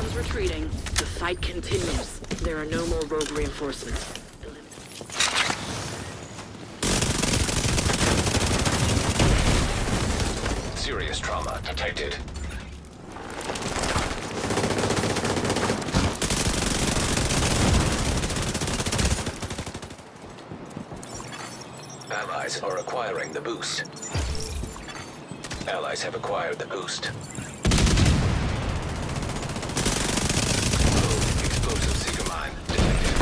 One's retreating. The fight continues. There are no more rogue reinforcements. Serious trauma detected. Allies are acquiring the boost. Allies have acquired the boost. Explosive seeker mine detected.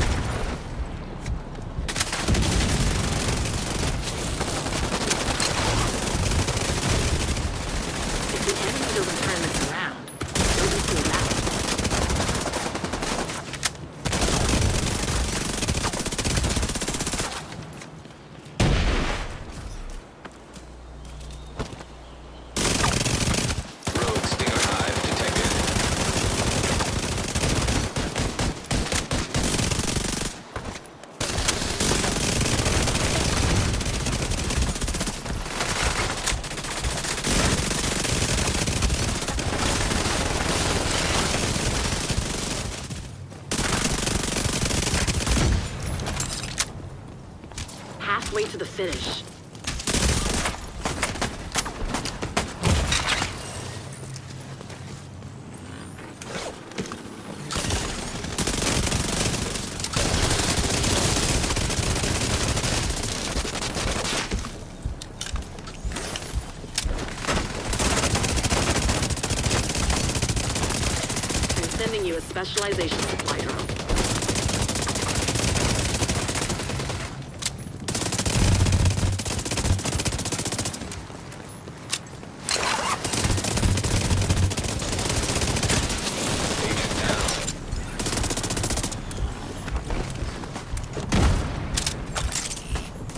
If the enemy doesn't turn this around, they'll be pulled out. Rogue Stinger hive detected. Halfway to the finish. I'm sending you a specialization supply drone. Agent down.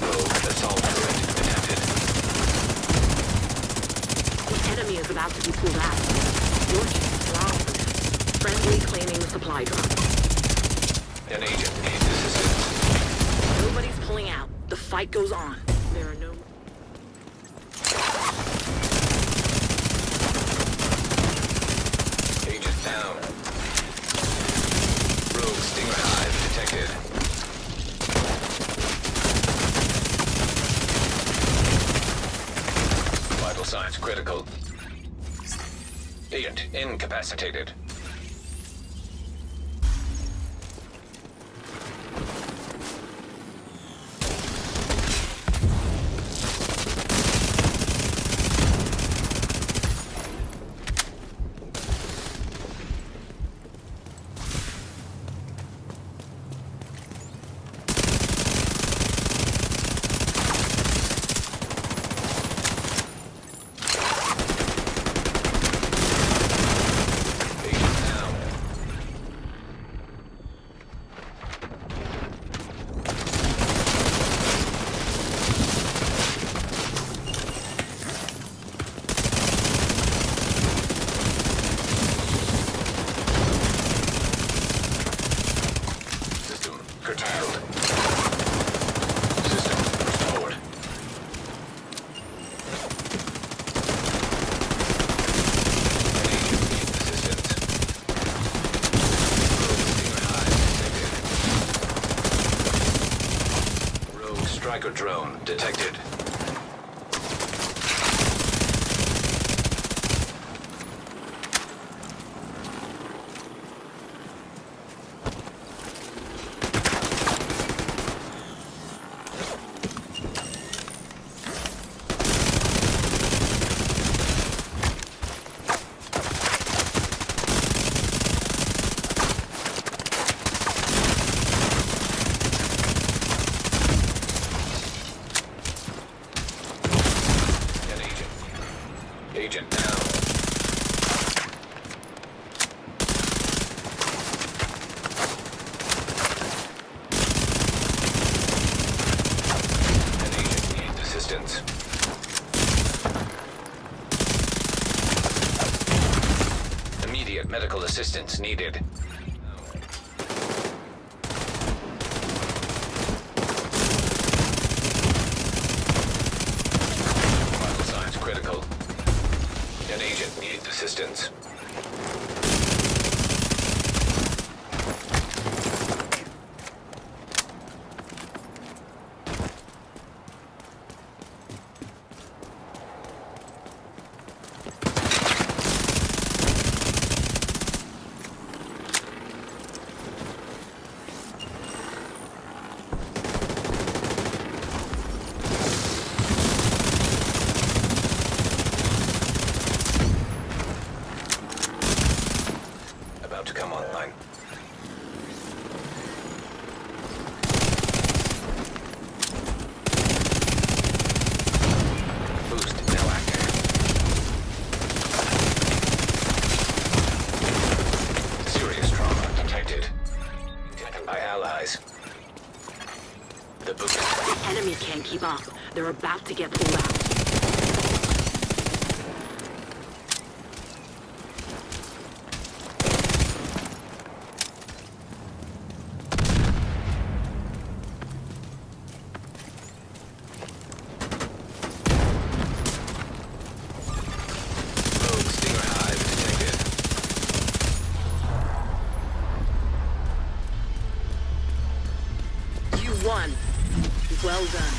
Rogue assault turret detected. The enemy is about to be pulled out. You're too strong for them. Friendly claiming the supply drone. An agent needs assistance. Nobody's pulling out. The fight goes on. There are no... Agent down. Rogue Stinger hive detected. Vital signs critical. Agent incapacitated. Agent down. System curtailed. System restored. Agent needs assistance. Rogue Stinger hive detected. Rogue striker drone detected. An agent. Agent down. An agent needs assistance. Immediate medical assistance needed. Vital signs critical. An agent needs assistance. about to come online. Boost now active. Serious trauma detected. By allies. The boost. The enemy can't keep up. They're about to get pulled out. Rogue Stinger Hive detected. You won. Well done.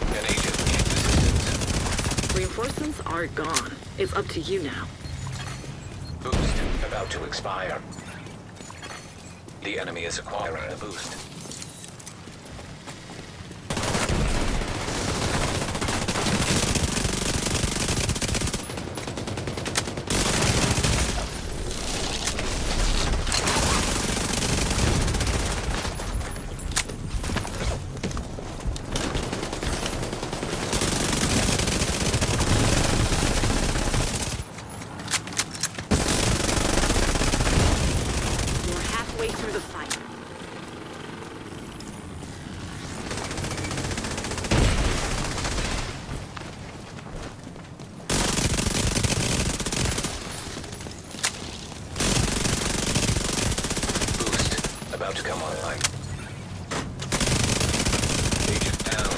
An agent needs assistance. Reinforcements are gone. It's up to you now. Boost about to expire. The enemy is acquiring the boost. You're halfway through the fight. Boost about to come online. Agent down.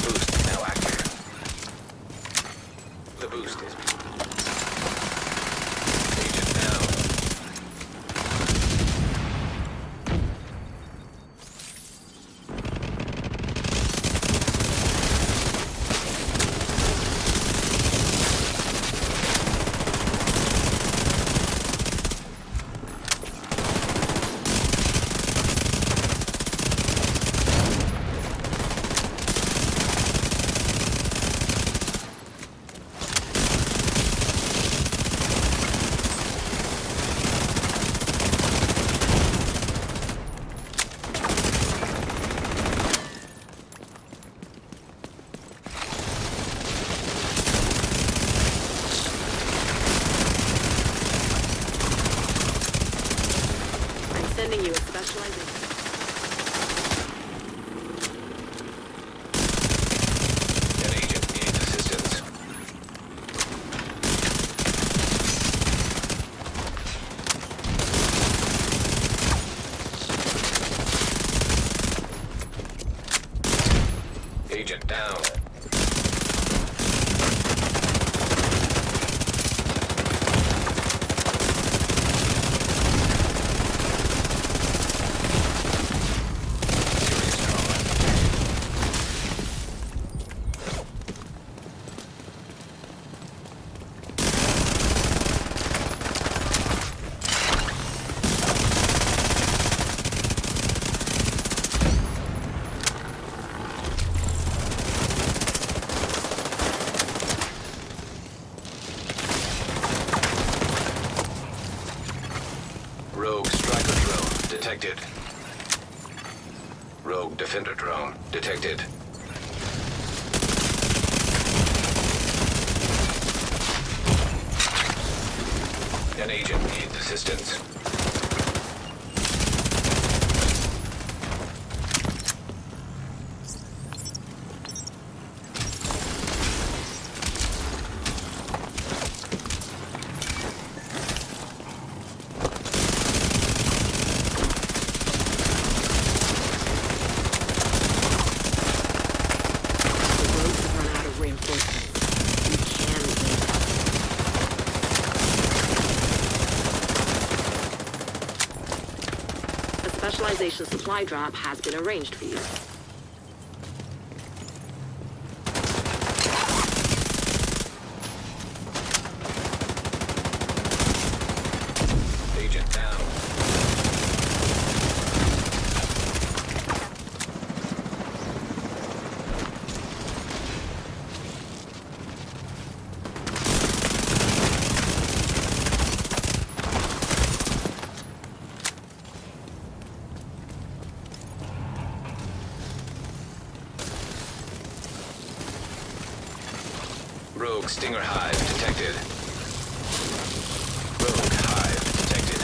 Boost now active. The boost is. Agent down. I'm sending you a specialization. An agent needs assistance. Agent down. Serious trauma. Rogue striker drone detected. Rogue defender drone detected. An agent needs assistance. The roads have run out of reinforcements. You can make up. A specialization supply drop has been arranged for you. Agent down. Stinger hive detected. Rogue hive detected.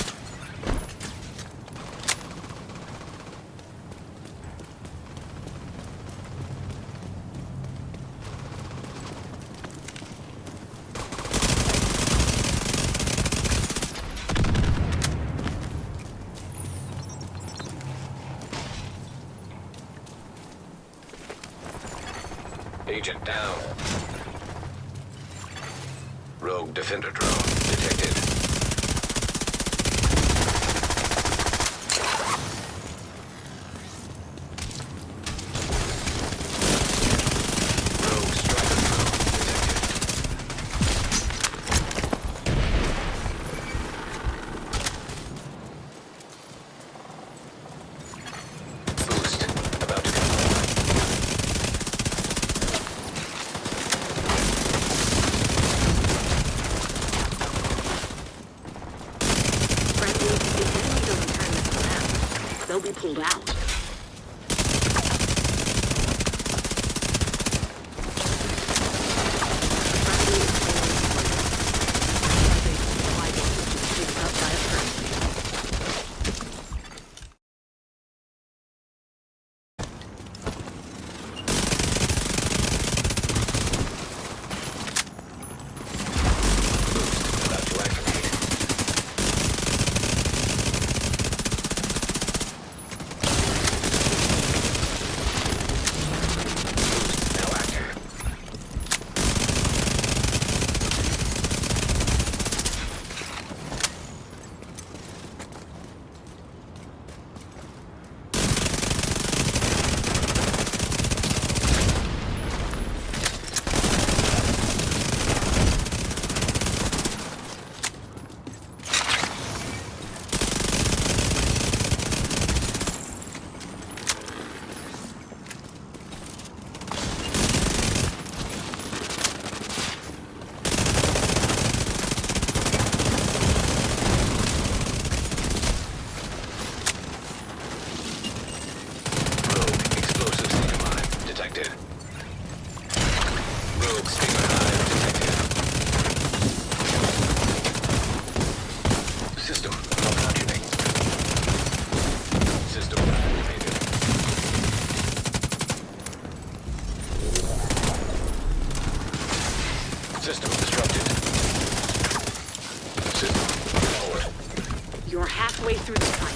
Agent down. Rogue defender drone detected. Rogue striker drone detected. Boost about to come online. They'll be pulled out. About to activate. Now active. Rogue explosive stinger mine detected. Rogue stinger hive detected. System malfunctioning. System activated. System disrupted. System forward. You're halfway through the fight.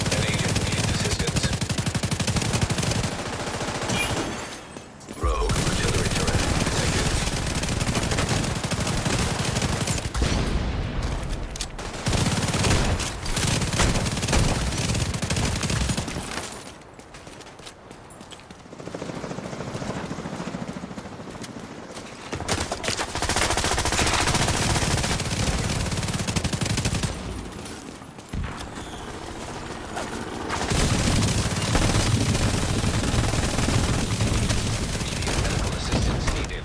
An agent needs assistance. Rogue artillery turret detected. Immediate medical assistance needed.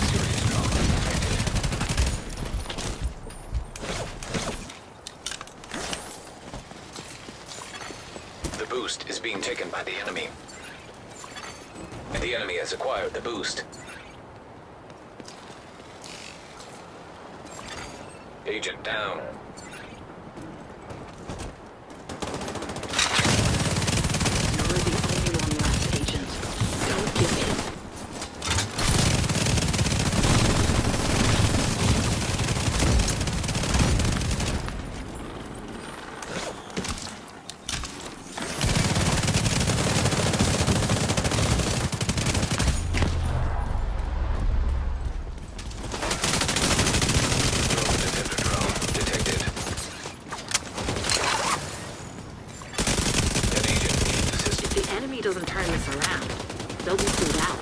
Serious trauma detected. The boost is being taken by the enemy. And the enemy has acquired the boost. Agent down. You're the only one left, Agent. Don't give in. Rogue defender drone detected. An agent needs assistance. If the enemy doesn't turn this around, they'll be pulled out.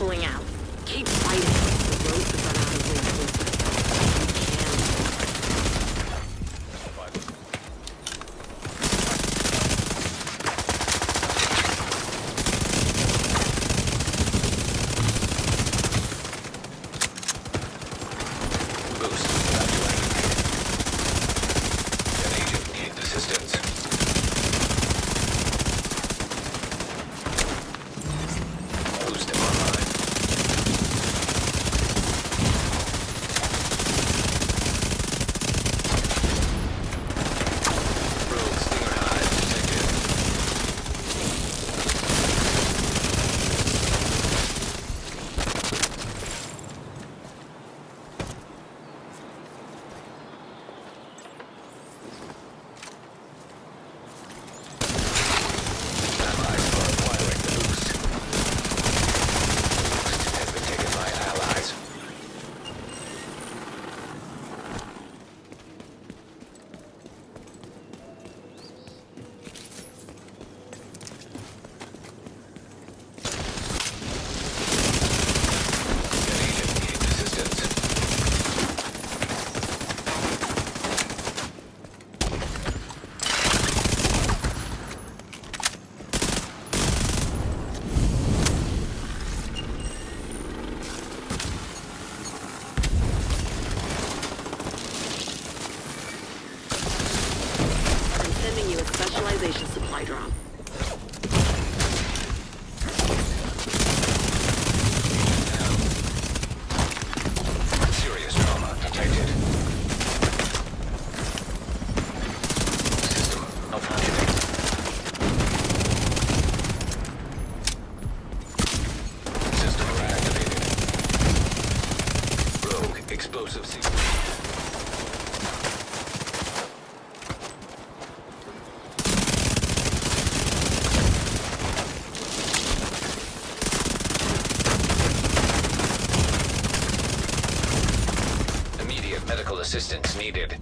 pulling out. Keep fighting. The road could run out of reinforcements. Boost evacuated. An agent needs assistance. Boost online. Rogue Stinger Hive detected. Allies are acquiring the boost. Boost has been taken by allies. An agent needs assistance. I'm sending you a specialization supply drop. Serious trauma detected. System malfunctioning. System reactivated. Rogue explosive sequence. Immediate medical assistance needed.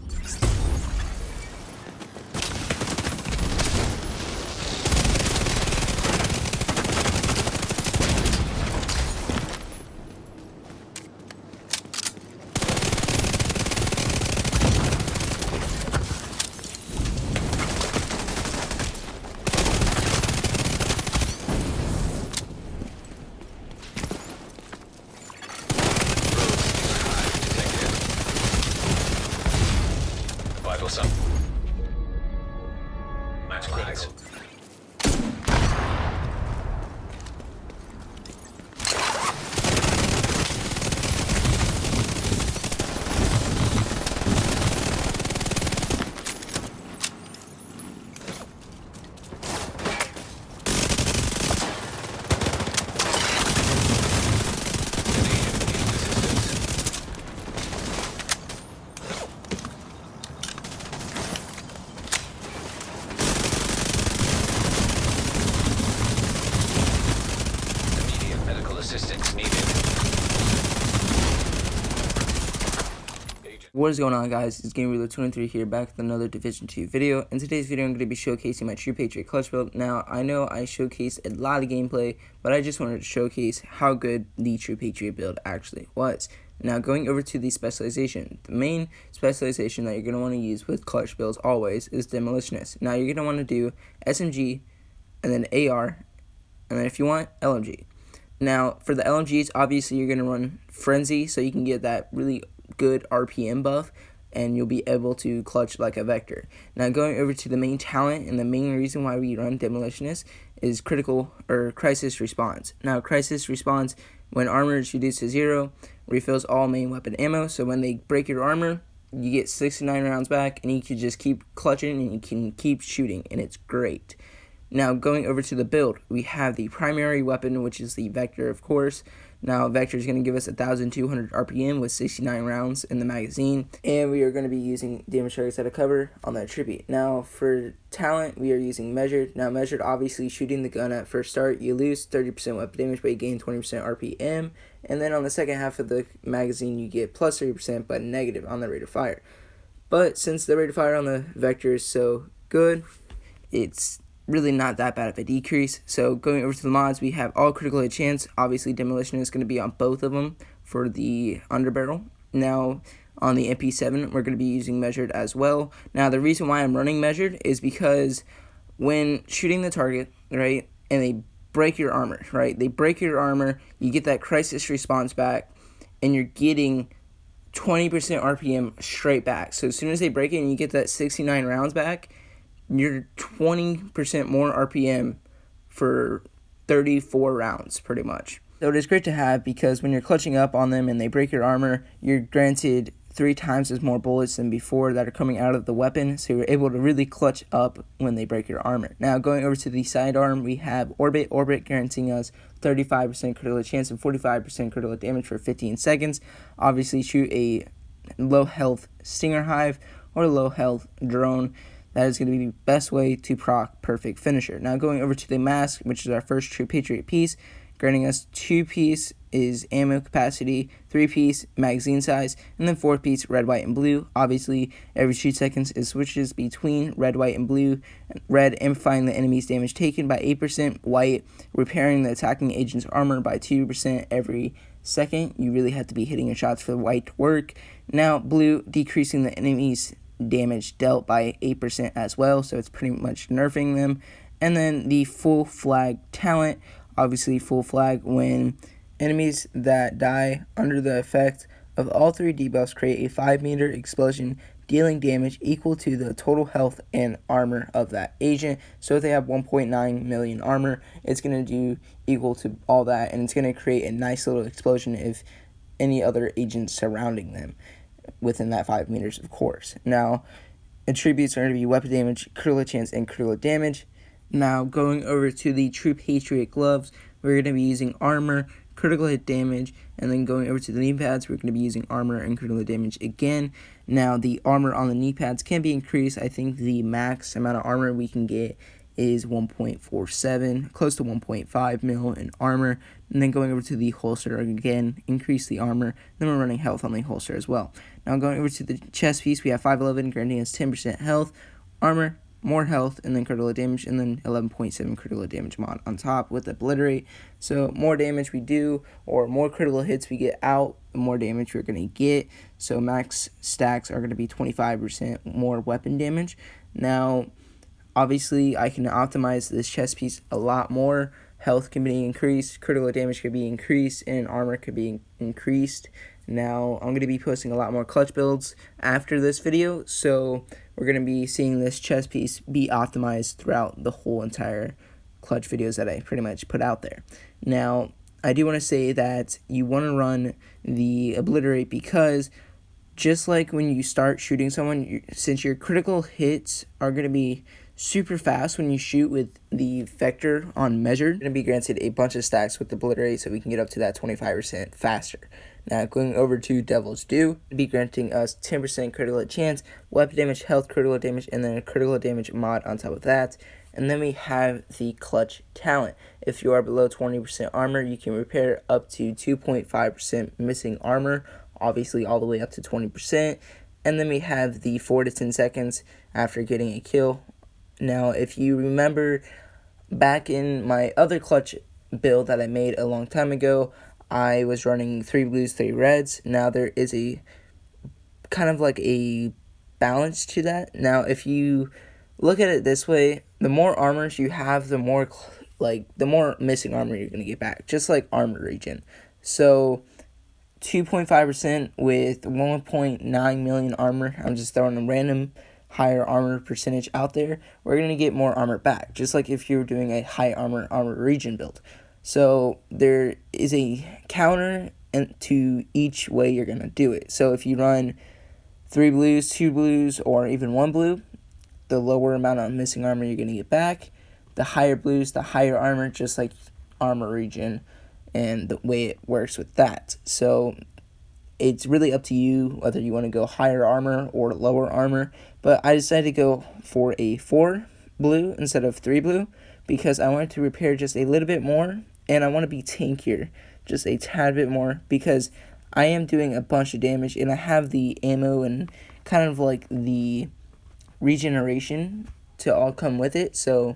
Vital sign. Match critical. An agent needs assistance. Immediate medical assistance needed. Agent. What is going on, guys? It's Game Reload 23 here, back with another Division 2 video. In today's video, I'm going to be showcasing my True Patriot clutch build. Now, I know I showcased a lot of gameplay, but I just wanted to showcase how good the True Patriot build actually was. Now, going over to the specialization, the main specialization that you're going to want to use with clutch builds always is Demolitionist. Now, you're going to want to do SMG, and then AR, and then if you want, LMG. Now, for the LMGs, obviously you're going to run Frenzy, so you can get that really good RPM buff, and you'll be able to clutch like a Vector. Now, going over to the main talent, and the main reason why we run Demolitionist is Crisis Response. Now, Crisis Response, when armor is reduced to 0, refills all main weapon ammo, so when they break your armor, you get 69 rounds back, and you can just keep clutching, and you can keep shooting, and it's great. Now, going over to the build, we have the primary weapon, which is the Vector, of course. Now, Vector is going to give us 1,200 RPM with 69 rounds in the magazine, and we are going to be using damage targets out of cover on that tribute. Now, for talent, we are using Measured. Now, Measured, obviously, shooting the gun at first start, you lose 30% weapon damage, but you gain 20% RPM, and then on the second half of the magazine, you get plus 30%, but negative on the rate of fire. But since the rate of fire on the Vector is so good, it's really not that bad of a decrease. So going over to the mods, we have all critical hit chance. Obviously, demolition is going to be on both of them for the underbarrel. Now, on the MP7, we're going to be using measured as well. Now, the reason why I'm running measured is because when shooting the target, right, and they break your armor, right, they break your armor, you get that crisis response back, and you're getting 20% RPM straight back. So as soon as they break it and you get that 69 rounds back, you're 20% more RPM for 34 rounds, pretty much. So it is great to have, because when you're clutching up on them and they break your armor, you're granted 3 times as more bullets than before that are coming out of the weapon, so you're able to really clutch up when they break your armor. Now, going over to the sidearm, we have Orbit. Orbit guaranteeing us 35% critical chance and 45% critical damage for 15 seconds. Obviously, shoot a low health Stinger Hive or low health drone. That is going to be the best way to proc perfect finisher. Now, going over to the mask, which is our first true Patriot piece, granting us 2-piece is ammo capacity, 3-piece magazine size, and then 4-piece red, white, and blue. Obviously, every 2 seconds it switches between red, white, and blue. Red amplifying the enemy's damage taken by 8%, white repairing the attacking agent's armor by 2% every second. You really have to be hitting your shots for the white to work. Now, blue decreasing the enemy's damage dealt by 8% as well, so it's pretty much nerfing them. And then the full flag talent, obviously full flag when enemies that die under the effect of all 3 debuffs create a 5-meter explosion, dealing damage equal to the total health and armor of that agent. So if they have 1.9 million armor, it's going to do equal to all that, and it's going to create a nice little explosion if any other agents surrounding them within that 5 meters, of course. Now, attributes are going to be weapon damage, critical chance, and critical damage. Now, going over to the True Patriot gloves, we're going to be using armor, critical hit damage, and then going over to the knee pads, we're going to be using armor and critical damage again. Now, the armor on the knee pads can be increased. I think the max amount of armor we can get is 1.47, close to 1.5 mil in armor. And then going over to the holster, again, increase the armor. Then we're running health on the holster as well. Now, going over to the chest piece, we have 511, granting us 10% health, armor, more health, and then critical damage, and then 11.7 critical damage mod on top with obliterate. So more damage we do, or more critical hits we get out, the more damage we're going to get. So max stacks are going to be 25% more weapon damage. Now, obviously, I can optimize this chest piece a lot more. Health can be increased, critical damage could be increased, and armor could be increased. Now, I'm going to be posting a lot more clutch builds after this video, so we're going to be seeing this chest piece be optimized throughout the whole entire clutch videos that I pretty much put out there. Now, I do want to say that you want to run the obliterate, because just like when you start shooting someone, since your critical hits are going to be super fast when you shoot with the vector on measured, you're going to be granted a bunch of stacks with the obliterate, so we can get up to that 25% faster. Now, going over to Devil's Due, be granting us 10% critical hit chance, weapon damage, health, critical damage, and then a critical damage mod on top of that. And then we have the clutch talent. If you are below 20% armor, you can repair up to 2.5% missing armor, obviously all the way up to 20%. And then we have the 4 to 10 seconds after getting a kill. Now, if you remember back in my other clutch build that I made a long time ago, I was running 3 blues, 3 reds. Now there is a kind of like a balance to that. Now, if you look at it this way, the more armors you have, the more missing armor you're going to get back, just like armor regen. So 2.5% with 1.9 million armor, I'm just throwing a random higher armor percentage out there, we're going to get more armor back, just like if you were doing a high armor regen build. So there is a counter to each way you're going to do it. So if you run 3 blues, 2 blues, or even 1 blue, the lower amount of missing armor you're going to get back. The higher blues, the higher armor, just like armor regen, and the way it works with that. So it's really up to you whether you want to go higher armor or lower armor. But I decided to go for a 4 blue instead of 3 blue, because I wanted to repair just a little bit more, and I want to be tankier just a tad bit more, because I am doing a bunch of damage, and I have the ammo and kind of like the regeneration to all come with it. So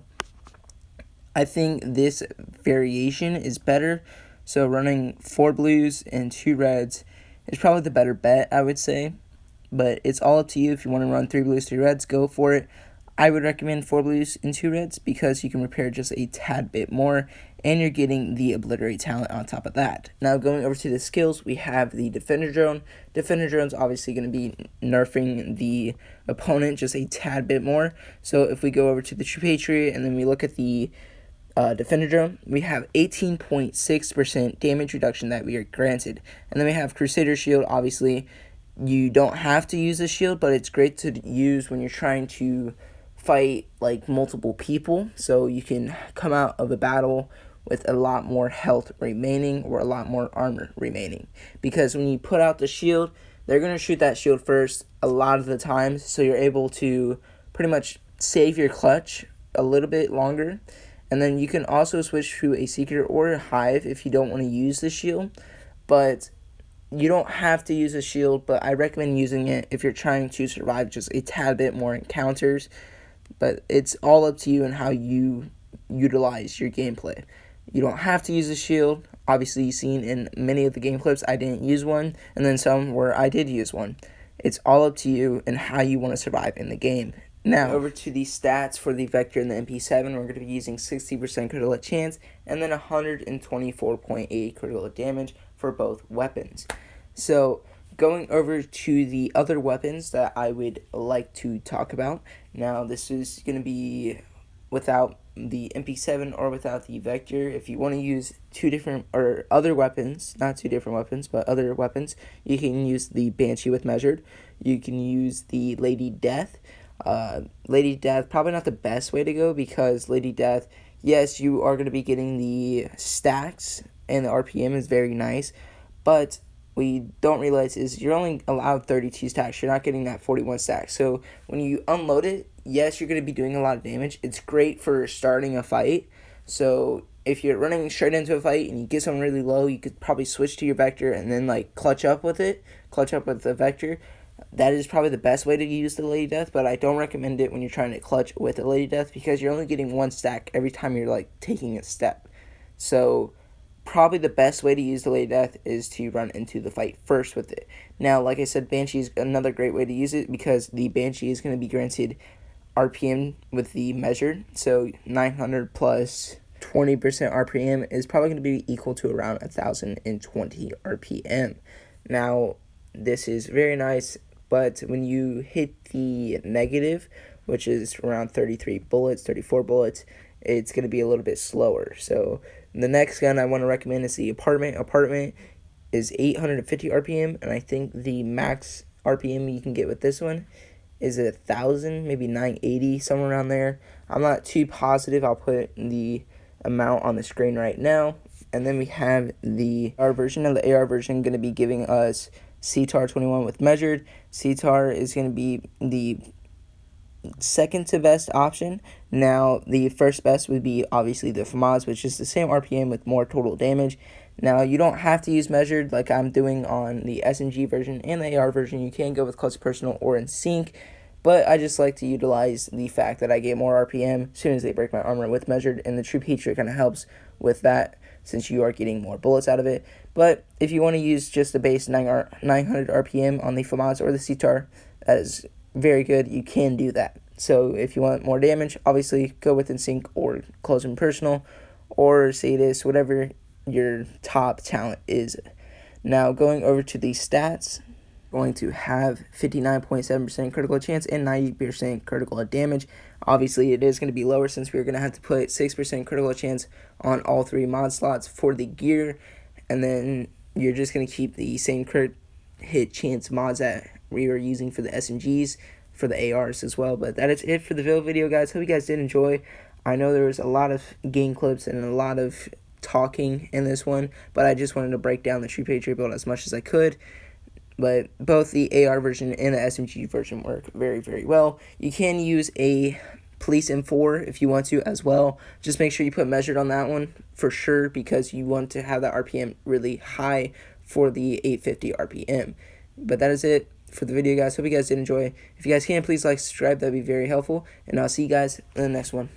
I think this variation is better. So running 4 blues and 2 reds is probably the better bet, I would say. But it's all up to you. If you want to run 3 blues, 3 reds, go for it. I would recommend 4 blues and 2 reds because you can repair just a tad bit more, and you're getting the obliterate talent on top of that. Now going over to the skills, we have the defender drone. Defender drone's obviously going to be nerfing the opponent just a tad bit more. So if we go over to the True Patriot and then we look at the defender drone, we have 18.6% damage reduction that we are granted. And then we have Crusader shield. Obviously you don't have to use a shield, but it's great to use when you're trying to fight like multiple people, so you can come out of a battle with a lot more health remaining or a lot more armor remaining, because when you put out the shield, they're going to shoot that shield first a lot of the times, so you're able to pretty much save your clutch a little bit longer. And then you can also switch to a secret or a hive if you don't want to use the shield, but you don't have to use a shield, but I recommend using it if you're trying to survive just a tad bit more encounters. But it's all up to you and how you utilize your gameplay. You don't have to use a shield. Obviously, you've seen in many of the game clips I didn't use one, and then some where I did use one. It's all up to you and how you want to survive in the game. Now, over to the stats for the Vector and the MP7, we're going to be using 60% critical hit chance and then 124.8 critical hit damage for both weapons. So, going over to the other weapons that I would like to talk about. Now, this is going to be without the MP7 or without the Vector. If you want to use two different or other weapons, not two different weapons, but other weapons, you can use the Banshee with Measured. You can use the Lady Death. Lady Death, probably not the best way to go, because Lady Death, yes, you are going to be getting the stacks and the RPM is very nice, but what you don't realize is you're only allowed 32 stacks. You're not getting that 41 stacks. So when you unload it, yes, you're going to be doing a lot of damage. It's great for starting a fight. So if you're running straight into a fight and you get someone really low, you could probably switch to your Vector and then like clutch up with the Vector. That is probably the best way to use the Lady Death, but I don't recommend it when you're trying to clutch with a Lady Death, because you're only getting 1 stack every time you're like taking a step. So probably the best way to use the Lady Death is to run into the fight first with it. Now, like I said, Banshee is another great way to use it, because the Banshee is going to be granted RPM with the Measured. So 900 plus 20% RPM is probably going to be equal to around 1,020 RPM. Now, this is very nice, but when you hit the negative, which is around 34 bullets, it's going to be a little bit slower. So the next gun I want to recommend is the Apartment. Apartment is 850 RPM, and I think the max RPM you can get with this one is 1,000, maybe 980, somewhere around there. I'm not too positive. I'll put the amount on the screen right now. And then we have the AR version. Now the AR version going to be giving us CTAR 21 with Measured. CTAR is going to be the second to best option. Now the first best would be obviously the FAMAS, which is the same RPM with more total damage. Now you don't have to use Measured like I'm doing on the SMG version and the AR version. You can go with Close Personal or in Sync, but I just like to utilize the fact that I get more RPM as soon as they break my armor with Measured, and the True Patriot kind of helps with that since you are getting more bullets out of it. But if you want to use just the base 900 RPM on the FAMAS or the CTAR, that is very good. You can do that. So if you want more damage, obviously go with InSync or Close and Personal or Sadist, whatever your top talent is. Now going over to the stats, going to have 59.7% critical chance and 90% critical damage. Obviously it is going to be lower since we're going to have to put 6% critical chance on all 3 mod slots for the gear, and then you're just going to keep the same crit hit chance mods that we were using for the SMGs for the ARs as well. But that is it for the video, guys. Hope you guys did enjoy. I know there was a lot of game clips and a lot of talking in this one, but I just wanted to break down the True Patriot build as much as I could. But both the AR version and the SMG version work very, very well. You can use a Police M4 if you want to as well. Just make sure you put Measured on that one for sure, because you want to have that RPM really high for the 850 RPM. But that is it for the video, guys. Hope you guys did enjoy. If you guys can, please like, subscribe. That would be very helpful. And I'll see you guys in the next one.